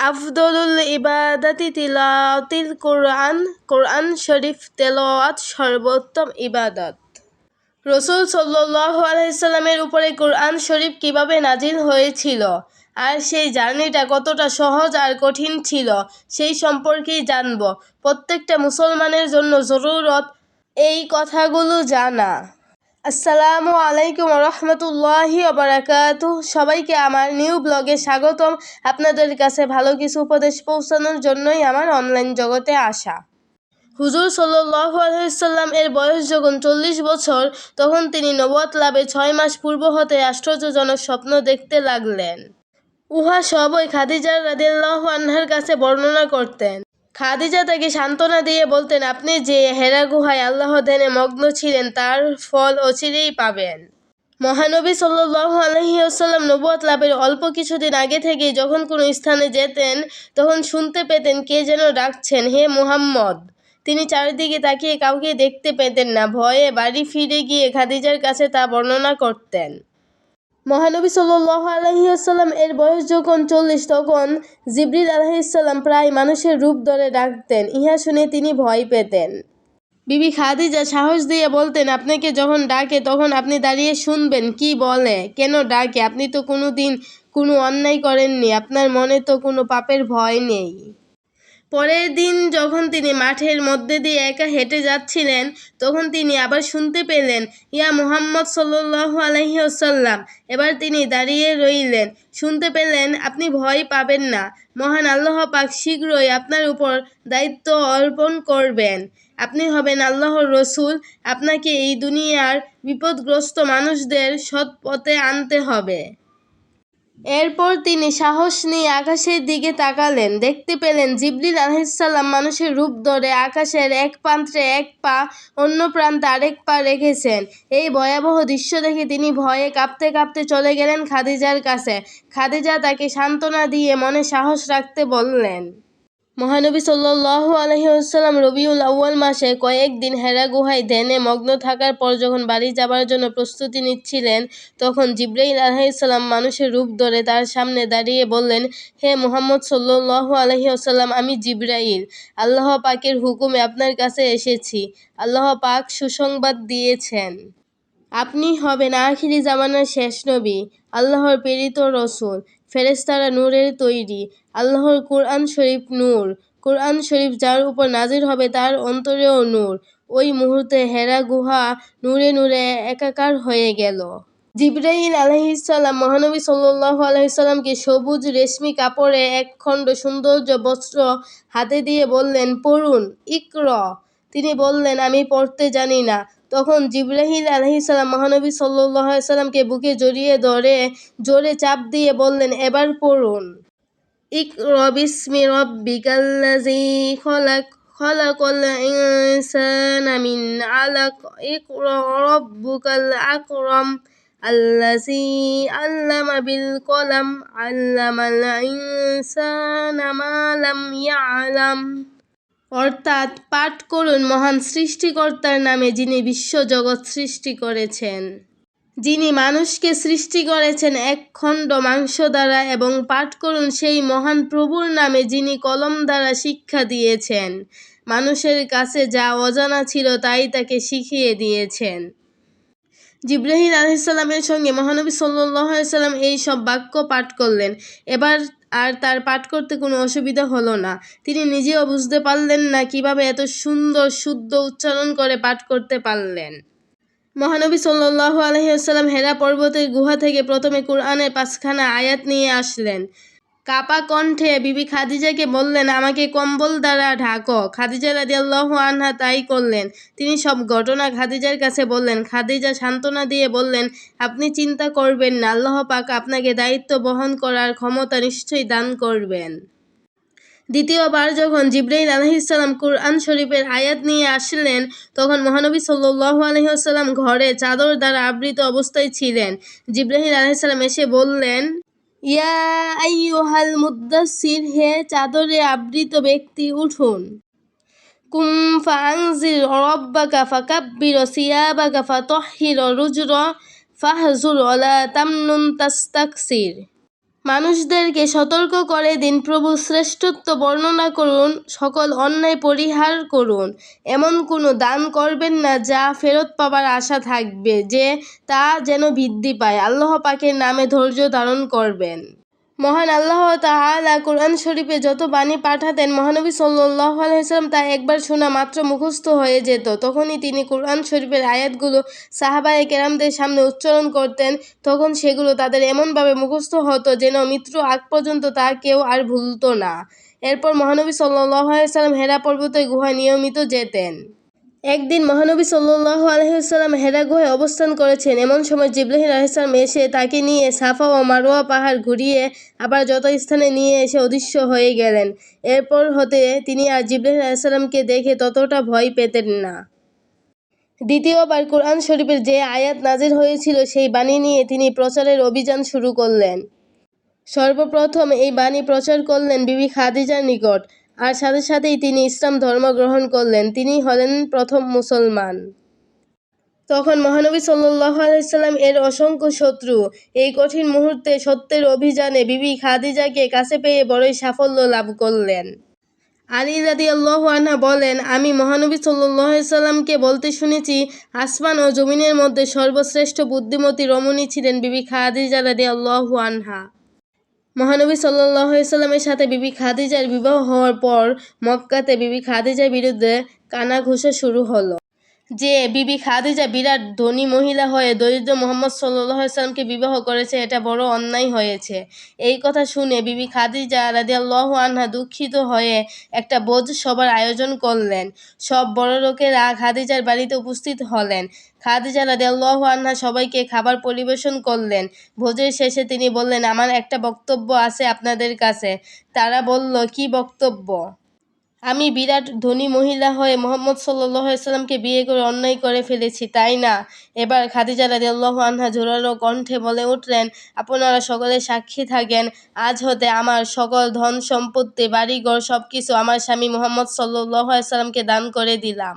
আফদলুল ইবাদাতি তিলাওয়াতিল কুরআন, কোরআন শরীফ তেলাওয়াত সর্বোত্তম ইবাদত। রাসূল সাল্লাল্লাহু আলাইহি সাল্লামের উপরে কোরআন শরীফ কিভাবে নাজিল হয়েছিল আর সেই জার্নিটা কতটা সহজ আর কঠিন ছিল সেই সম্পর্কেই জানব। প্রত্যেকটা মুসলমানের জন্য জরুরত এই কথাগুলো জানা। আসসালামু আলাইকুম রহমতুল্লাহি ওবারাকাতুহু। সবাইকে আমার নিউ ব্লগে স্বাগতম। আপনাদের কাছে ভালো কিছু উপদেশ পৌঁছানোর জন্যই আমার অনলাইন জগতে আসা। হুজুর সাল্লাল্লাহু আলাইহি সাল্লাম এর বয়স যখন 40 বছর, তখন তিনি নবুয়ত লাভের 6 মাস পূর্ব হতে আশ্চর্যজনক স্বপ্ন দেখতে লাগলেন। উহা সবই খাদিজা রাদিয়াল্লাহু আনহার কাছে বর্ণনা করতেন। খাদিজা তাকে সান্ত্বনা দিয়ে বলতেন, আপনি যে হেরা গুহায় আল্লাহ ধ্যানে মগ্ন ছিলেন তার ফল অচিরেই পাবেন। মহানবী সাল্লাল্লাহু আলাইহি ওয়াসাল্লাম নবুয়ত লাভের অল্প কিছুদিন আগে থেকেই যখন কোনো স্থানে যেতেন তখন শুনতে পেতেন কে যেন ডাকছেন, হে মুহাম্মদ। তিনি চারিদিকে তাকিয়ে কাউকে দেখতে পেতেন না। ভয়ে বাড়ি ফিরে গিয়ে খাদিজার কাছে তা বর্ণনা করতেন। মহানবী সাল্লাল্লাহু আলাইহি ওয়াসাল্লাম এর বয়স যখন 40, তখন জিবরিল আলাইহিস সালাম প্রায় মানুষের রূপ ধরে ডাকতেন। ইহা শুনে তিনি ভয় পেতেন। বিবি খাদিজা সাহস দিয়ে বলতেন, আপনাকে যখন ডাকে তখন আপনি দাঁড়িয়ে শুনবেন কি বলে, কেন ডাকে, আপনি তো কোনোদিন কোনো অন্যায় করেননি, আপনার মনে তো কোনো পাপের ভয় নেই। পরের দিন যখন তিনি মাঠের মধ্যে দিয়ে একা হেঁটে যাচ্ছিলেন তখন তিনি আবার শুনতে পেলেন, ইয়া মুহাম্মদ সাল্লাল্লাহু আলাইহি ওয়াসাল্লাম। এবার তিনি দাঁড়িয়ে রইলেন। শুনতে পেলেন, আপনি ভয় পাবেন না, মহান আল্লাহ পাক শীঘ্রই আপনার উপর দায়িত্ব অর্পণ করবেন। আপনি হবেন আল্লাহর রসুল। আপনাকে এই দুনিয়ার বিপদগ্রস্ত মানুষদের সৎ পথে আনতে হবে। এরপর তিনি সাহস নিয়ে আকাশের দিকে তাকালেন। দেখতে পেলেন জিবরিল আলাইহিস সালাম মানুষের রূপ ধরে আকাশের এক প্রান্তে এক পা, অন্য প্রান্তে আরেক পা রেখেছেন। এই ভয়াবহ দৃশ্য দেখে তিনি ভয়ে কাঁপতে কাঁপতে চলে গেলেন খাদিজার কাছে। খাদিজা তাকে সান্ত্বনা দিয়ে মনে সাহস রাখতে বললেন। মহানবী সাল্লাল্লাহু আলাইহি ওয়াসাল্লাম রবিউল আউয়াল মাসে কয়েকদিন হেরা গুহায় ধ্যানে মগ্ন থাকার পর যখন বাড়ি যাবার জন্য প্রস্তুতি নিচ্ছিলেন তখন জিবরাইল আলাইহিস সালাম মানুষের রূপ ধরে তার সামনে দাঁড়িয়ে বললেন, হে মুহাম্মদ সাল্লাল্লাহু আলাইহি ওয়াসাল্লাম, আমি জিবরাইল, আল্লাহ পাকের হুকুমে আপনার কাছে এসেছি। আল্লাহ পাক সুসংবাদ দিয়েছেন, আপনি হবেন আখিরি জামানার শেষ নবী, আল্লাহর প্রেরিত রসুল। ফেরেশতারা নূরের তৈরি। আল্লাহর কুরআন শরীফ নূর। কুরআন শরীফ যার উপর নাজির হবে তার অন্তরেও নূর। ওই মুহূর্তে হেরা গুহা নূরে নূরে একাকার হয়ে গেল। জিবরাইল আলাইহিস সালাম মহানবী সাল্লাল্লাহু আলাইহি সাল্লামকে সবুজ রেশমি কাপড়ে একখণ্ড সৌন্দর্য বস্ত্র হাতে দিয়ে বললেন, পড়ুন, ইকরা। তিনি বললেন, আমি পড়তে জানি না। তখন জিবরাইল আলাইহিস সালাম মহানবী সাল্লাল্লাহু আলাইহি সাল্লামকে বুকে জড়িয়ে ধরে জোরে চাপ দিয়ে বললেন, এবার পড়ুন। ইকরা বিসমি রাব্বিকাল্লাযী খলাক, খলাকাল ইনসানা মিন আলাক, ইকরা রাব্বুকাল আকরাম, আল্লাযী আল্লামা বিল কলম, আল্লামাল ইনসানা মা লাম ইয়ালাম। অর্থাৎ পাঠ করুন মহান সৃষ্টিকর্তার নামে, যিনি বিশ্বজগৎ সৃষ্টি করেছেন, যিনি মানুষকে সৃষ্টি করেছেন এক খণ্ড মাংস দ্বারা, এবং পাঠ করুন সেই মহান প্রভুর নামে যিনি কলম দ্বারা শিক্ষা দিয়েছেন। মানুষের কাছে যা অজানা ছিল তাই তাকে শিখিয়ে দিয়েছেন। জিবরাইল আলাইহিস সালামের সঙ্গে মহানবী সাল্লাল্লাহু আলাইহি সাল্লাম এই সব বাক্য পাঠ করলেন। এবার আর তার পাঠ করতে কোনো অসুবিধা হলো না। তিনি নিজেও বুঝতে পারলেন না কিভাবে এত সুন্দর শুদ্ধ উচ্চারণ করে পাঠ করতে পারলেন। মহানবী সাল্লাল্লাহু আলাইহি ওয়াসাল্লাম হেরা পর্বতের গুহা থেকে প্রথমে কুরআনের 5খানা আয়াত নিয়ে আসলেন। কাপা কণ্ঠে বিবি খাদিজাকে বললেন, আমাকে কম্বল দ্বারা ঢাকো। খাদিজা রাদিয়াল্লাহু আনহা তাই করলেন। তিনি সব ঘটনা খাদিজার কাছে বললেন। খাদিজা সান্ত্বনা দিয়ে বললেন, আপনি চিন্তা করবেন না, আল্লাহ পাক আপনাকে দায়িত্ব বহন করার ক্ষমতা নিশ্চয়ই দান করবেন। দ্বিতীয়বার যখন জিবরাইল আলাইহিস সালাম কুরআন শরীফের আয়াত নিয়ে আসলেন তখন মহানবী সাল্লাল্লাহু আলাইহি ওয়াসাল্লাম ঘরে চাদর দ্বারা আবৃত অবস্থায় ছিলেন। জিবরাইল আলাইহিস সালাম এসে বললেন, ইয়া আইয়ুহাল মুদ্দাসসির, হে চাদরে আবৃত ব্যক্তি, উঠুন। কুম ফাআনজির রাব্বাকা ফাকাব্বির সিয়াবাকা ফাতাহহির রুজরা ফাহজুর ওয়ালা তামনুন তাস্তাকসির। মানুষদেরকে সতর্ক করে দিন, প্রভুর শ্রেষ্ঠত্ব বর্ণনা করুন, সকল অন্যায় পরিহার করুন। এমন কোনো দান করবেন না যা ফেরত পাবার আশা থাকবে, যে তা যেন বৃদ্ধি পায়। আল্লাহ পাকের নামে ধৈর্য ধারণ করবেন। মহান আল্লাহ তাআলা কোরআন শরীফে যত বাণী পাঠাতেন, মহানবী সাল্লাল্লাহু আলাইহি ওয়াসাল্লাম তা একবার শোনা মাত্র মুখস্থ হয়ে যেত। তখনই তিনি কোরআন শরীফের আয়াতগুলো সাহাবায়ে কেরামদের সামনে উচ্চারণ করতেন। তখন সেগুলো তাদের এমনভাবে মুখস্থ হতো যেন মৃত্যু আগ পর্যন্ত তা কেউ আর ভুলত না। এরপর মহানবী সাল্লাল্লাহু আলাইহি ওয়াসাল্লাম হেরা পর্বতের গুহায় নিয়মিত যেতেন। একদিন মহানবী সাল্লাল্লাহু আলাইহি ওয়াসাল্লাম হেরা গুহায় অবস্থান করেছেন। এমন সময় জিবরাইল আলাইহিস সালাম এসে তাকে নিয়ে সাফা ও মারওয়া পাহাড় ঘুরিয়ে আবার যত স্থানে নিয়ে এসে অদৃশ্য হয়ে গেলেন। এরপর হতে তিনি আর জিবরাইল আলাইহিস সালামকে দেখে ততটা ভয় পেতেন না। দ্বিতীয়বার কোরআন শরীফের যে আয়াত নাজিল হয়েছিল, সেই বাণী নিয়ে তিনি প্রচারের অভিযান শুরু করলেন। সর্বপ্রথম এই বাণী প্রচার করলেন বিবি খাদিজার নিকট, আর সাথে সাথেই তিনি ইসলাম ধর্ম গ্রহণ করলেন। তিনি হলেন প্রথম মুসলমান। তখন মহানবী সাল্লাল্লাহু আলাইহি সাল্লাম এর অসংখ্য শত্রু এই কঠিন মুহূর্তে সত্যের অভিযানে বিবি খাদিজাকে কাছে পেয়ে বড়ই সাফল্য লাভ করলেন। আলী রাদিয়াল্লাহু আনহা বলেন, আমি মহানবী সাল্লাল্লাহু আলাইহি সাল্লামকে বলতে শুনেছি, আসমান ও জমিনের মধ্যে সর্বশ্রেষ্ঠ বুদ্ধিমতী রমণী ছিলেন বিবি খাদিজা রাদিয়াল্লাহু আনহা। মহানবী সাল্লাল্লাহু আলাইহি সাল্লামের সাথে বিবি খাদিজার বিবাহ হওয়ার পর মক্কাতে বিবি খাদিজার বিরুদ্ধে কানাঘুষা শুরু হলো যে বিবি খাদিজা বিরাট ধনী মহিলা হয়ে দরিদ্র মুহাম্মদ সাল্লাল্লাহু আলাইহি সাল্লামকে বিবাহ করেছে, এটা বড় অন্যায় হয়েছে। এই কথা শুনে বিবি খাদিজা রাদিয়াল্লাহু আনহা দুঃখিত হয়ে একটা ভোজ সভার আয়োজন করলেন। সব বড় লোকেরা খাদিজার বাড়িতে উপস্থিত হলেন। খাদিজা রাদিয়াল্লাহু আনহা সবাইকে খাবার পরিবেশন করলেন। ভোজের শেষে তিনি বললেন, আমার একটা বক্তব্য আছে আপনাদের কাছে। তারা বলল, কি বক্তব্য? আমি বিরাট ধনী মহিলা হয়ে মুহাম্মদ সাল্লাল্লাহু আলাইহি সাল্লামকে বিয়ে করে অন্যায় করে ফেলেছি, তাই না? এবার খাদিজা রাদিয়াল্লাহু আনহা জোরালো কণ্ঠে বলে উঠলেন, আপনারা সকলে সাক্ষী থাকেন, আজ হতে আমার সকল ধন সম্পত্তি, বাড়িঘর সবকিছু আমার স্বামী মুহাম্মদ সাল্লাল্লাহু আলাইহি সাল্লামকে দান করে দিলাম।